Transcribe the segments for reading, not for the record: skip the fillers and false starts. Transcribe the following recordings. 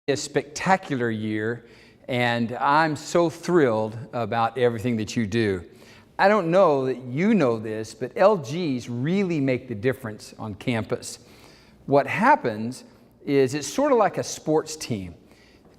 A spectacular year, and I'm so thrilled about everything that you do. I don't know that you know this, but LGs really make the difference on campus. What happens is it's sort of like a sports team.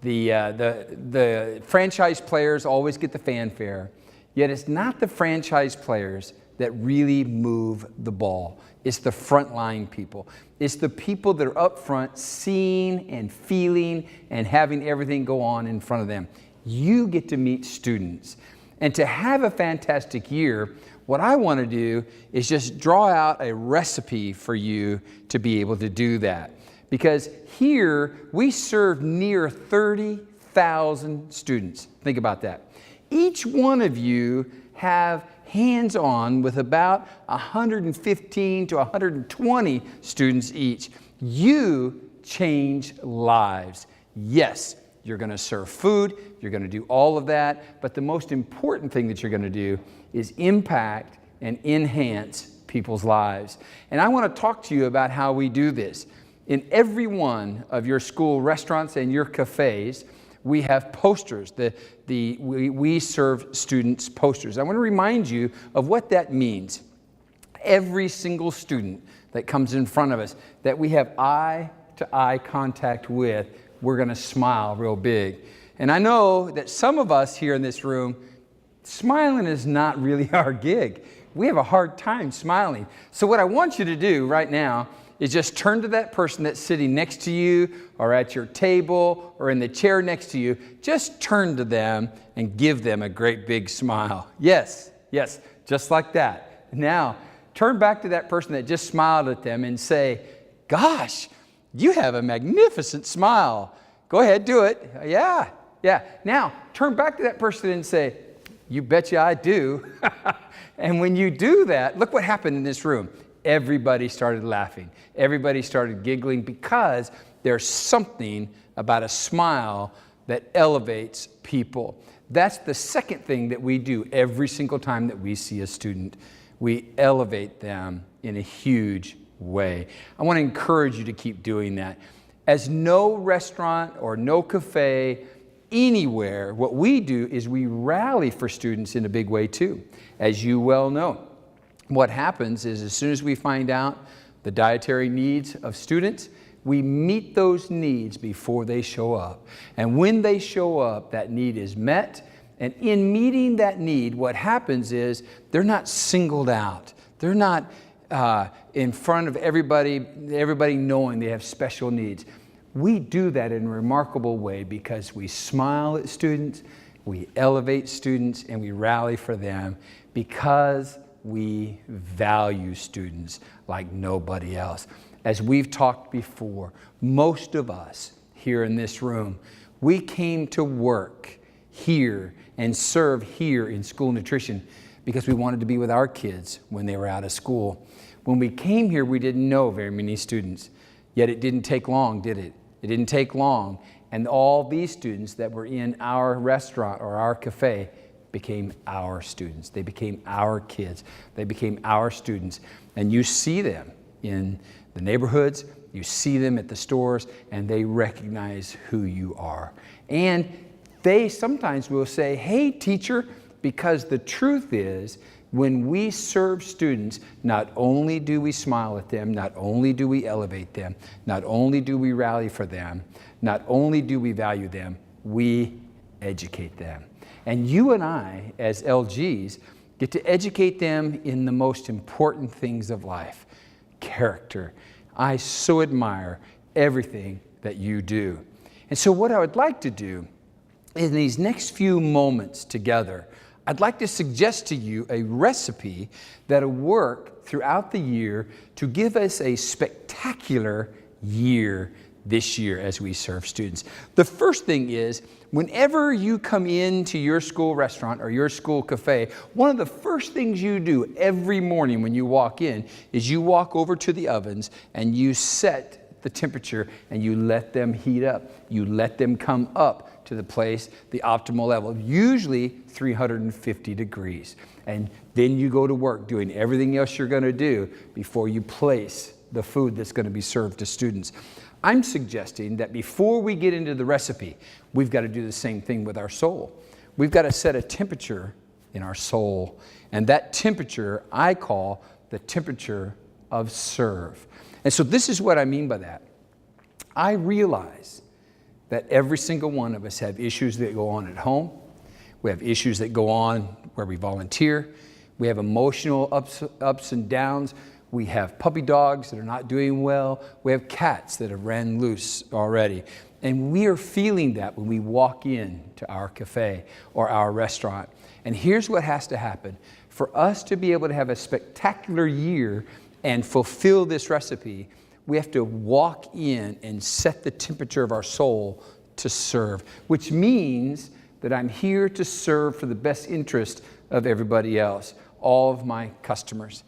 The franchise players always get the fanfare, yet it's not the franchise players that really move the ball. It's the frontline people. It's the people that are up front seeing and feeling and having everything go on in front of them. You get to meet students. And to have a fantastic year, what I want to do is just draw out a recipe for you to be able to do that. Because here we serve near 30,000 students. Think about that. Each one of you have hands-on with about 115 to 120 students each. You change lives. Yes, you're going to serve food, you're going to do all of that, but the most important thing that you're going to do is impact and enhance people's lives. And I want to talk to you about how we do this. In every one of your school restaurants and your cafes, we have posters. We serve students posters. I want to remind you of what that means. Every single student that comes in front of us that we have eye-to-eye contact with, we're going to smile real big. And I know that some of us here in this room, smiling is not really our gig. We have a hard time smiling. So what I want you to do right now is just turn to that person that's sitting next to you or at your table or in the chair next to you. Just turn to them and give them a great big smile. Yes, yes, just like that. Now, turn back to that person that just smiled at them and say, gosh, you have a magnificent smile. Go ahead, do it. Yeah, yeah. Now, turn back to that person and say, you betcha I do. And when you do that, look what happened in this room. Everybody started laughing. Everybody started giggling because there's something about a smile that elevates people. That's the second thing that we do every single time that we see a student. We elevate them in a huge way. I want to encourage you to keep doing that. As no restaurant or no cafe anywhere, what we do is we rally for students in a big way too, as you well know. What happens is as soon as we find out the dietary needs of students, we meet those needs before they show up. And when they show up, that need is met. And in meeting that need, what happens is they're not singled out. They're not in front of everybody knowing they have special needs. We do that in a remarkable way because we smile at students, we elevate students, and we rally for them because we value students like nobody else. As we've talked before, most of us here in this room, we came to work here and serve here in school nutrition because we wanted to be with our kids when they were out of school. When we came here, we didn't know very many students, yet it didn't take long, did it? It didn't take long, and all these students that were in our restaurant or our cafe became our students. They became our kids. They became our students. And you see them in the neighborhoods, you see them at the stores, and they recognize who you are. And they sometimes will say, hey, teacher, because the truth is, when we serve students, not only do we smile at them, not only do we elevate them, not only do we rally for them, not only do we value them, we educate them. And you and I, as LGs, get to educate them in the most important things of life. Character. I so admire everything that you do. And so what I would like to do in these next few moments together, I'd like to suggest to you a recipe that'll work throughout the year to give us a spectacular year this year as we serve students. The first thing is, whenever you come into your school restaurant or your school cafe, one of the first things you do every morning when you walk in is you walk over to the ovens and you set the temperature and you let them heat up. You let them come up to the place, the optimal level, usually 350 degrees. And then you go to work doing everything else you're going to do before you place the food that's going to be served to students. I'm suggesting that before we get into the recipe, we've got to do the same thing with our soul. We've got to set a temperature in our soul. And that temperature I call the temperature of serve. And so this is what I mean by that. I realize that every single one of us have issues that go on at home. We have issues that go on where we volunteer. We have emotional ups and downs. We have puppy dogs that are not doing well. We have cats that have ran loose already. And we are feeling that when we walk in to our cafe or our restaurant. And here's what has to happen. For us to be able to have a spectacular year and fulfill this recipe, we have to walk in and set the temperature of our soul to serve, which means that I'm here to serve for the best interest of everybody else, all of my customers.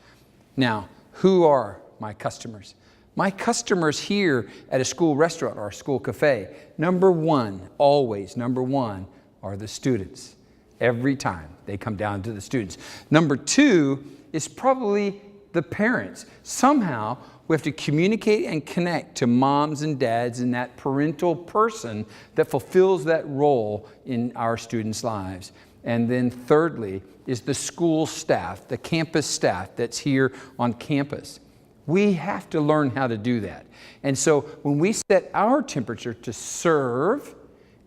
Now, who are my customers? My customers here at a school restaurant or a school cafe, number one, always number one, are the students. Every time they come down to the students. Number two is probably the parents. Somehow we have to communicate and connect to moms and dads and that parental person that fulfills that role in our students' lives. And then thirdly is the school staff, the campus staff that's here on campus. We have to learn how to do that. And so when we set our temperature to serve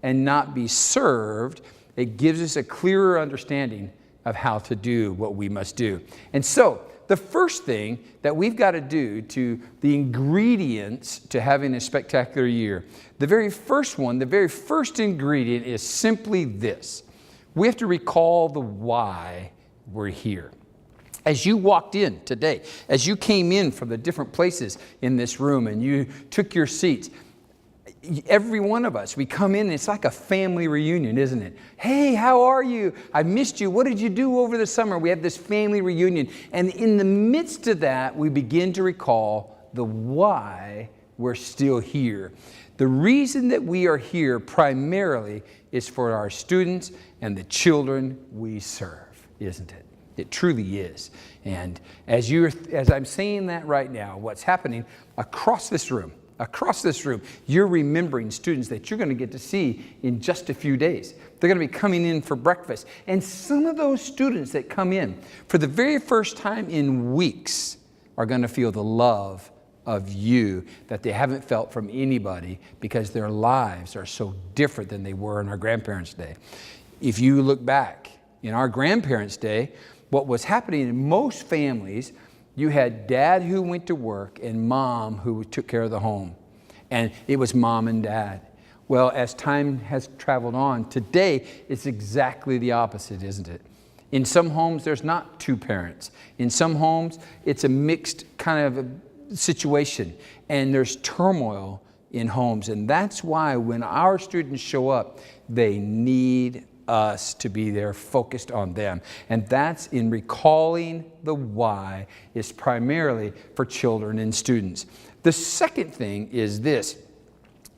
and not be served, it gives us a clearer understanding of how to do what we must do. And so the first thing that we've got to do to the ingredients to having a spectacular year, the very first one, the very first ingredient is simply this. We have to recall the why we're here. As you walked in today, as you came in from the different places in this room and you took your seats, every one of us, we come in and it's like a family reunion, isn't it? Hey, how are you? I missed you. What did you do over the summer? We have this family reunion. And in the midst of that, we begin to recall the why we're still here. The reason that we are here primarily is for our students and the children we serve, isn't it? It truly is. And as I'm saying that right now, what's happening across this room, you're remembering students that you're going to get to see in just a few days. They're going to be coming in for breakfast. And some of those students that come in for the very first time in weeks are going to feel the love of you that they haven't felt from anybody because their lives are so different than they were in our grandparents' day. If you look back in our grandparents' day, what was happening in most families, you had dad who went to work and mom who took care of the home. And it was mom and dad. Well, as time has traveled on, today it's exactly the opposite, isn't it? In some homes, there's not two parents. In some homes, it's a mixed kind of a situation. And there's turmoil in homes. And that's why when our students show up, they need us to be there focused on them. And that's in recalling the why is primarily for children and students. The second thing is this.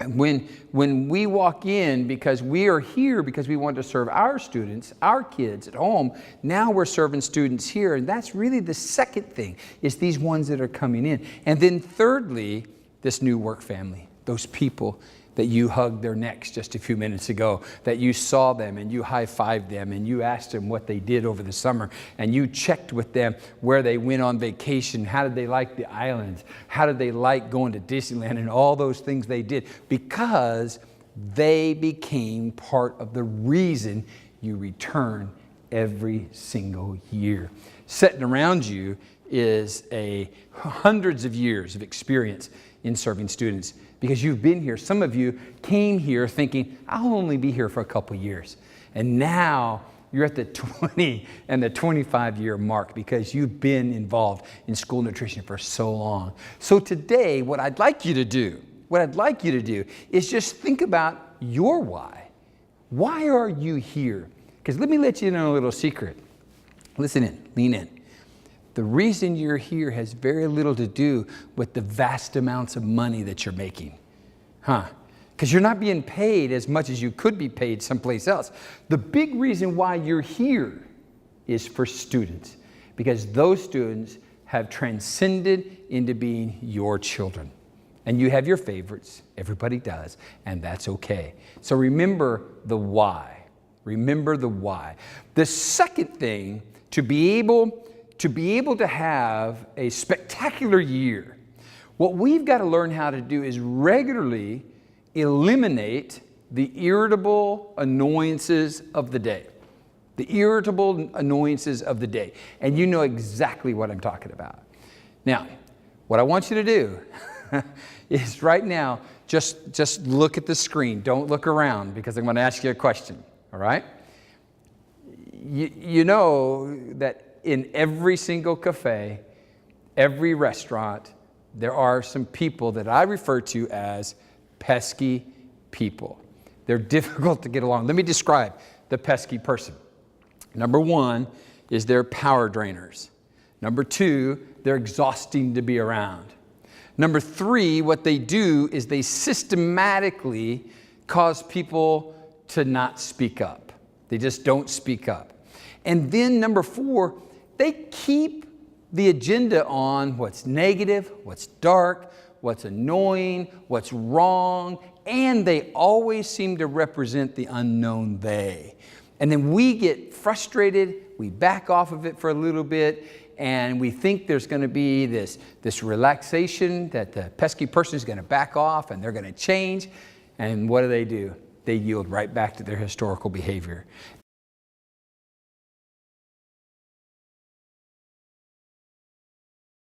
When we walk in, because we are here because we want to serve our students, our kids at home, now we're serving students here. And that's really the second thing, is these ones that are coming in. And then thirdly, this new work family, those people that you hugged their necks just a few minutes ago, that you saw them and you high-fived them and you asked them what they did over the summer and you checked with them where they went on vacation, how did they like the islands, how did they like going to Disneyland and all those things they did, because they became part of the reason you return every single year. Sitting around you is hundreds of years of experience in serving students, because you've been here. Some of you came here thinking, I'll only be here for a couple years. And now you're at the 20 and the 25-year mark because you've been involved in school nutrition for so long. So today, what I'd like you to do is just think about your why. Why are you here? Because let me let you in on a little secret. Listen in, lean in. The reason you're here has very little to do with the vast amounts of money that you're making. Because you're not being paid as much as you could be paid someplace else. The big reason why you're here is for students, because those students have transcended into being your children. And you have your favorites. Everybody does. And that's okay. So remember the why. Remember the why. The second thing, to be able to have a spectacular year, what we've got to learn how to do is regularly eliminate the irritable annoyances of the day. The irritable annoyances of the day. And you know exactly what I'm talking about. Now, what I want you to do is right now, just look at the screen. Don't look around, because I'm going to ask you a question, all right? You know that in every single cafe, every restaurant, there are some people that I refer to as pesky people. They're difficult to get along. Let me describe the pesky person. Number one is they're power drainers. Number two, they're exhausting to be around. Number three, what they do is they systematically cause people to not speak up. They just don't speak up. And then number four, they keep the agenda on what's negative, what's dark, what's annoying, what's wrong, and they always seem to represent the unknown they. And then we get frustrated, we back off of it for a little bit, and we think there's going to be this relaxation, that the pesky person is going to back off and they're going to change. And what do? They yield right back to their historical behavior.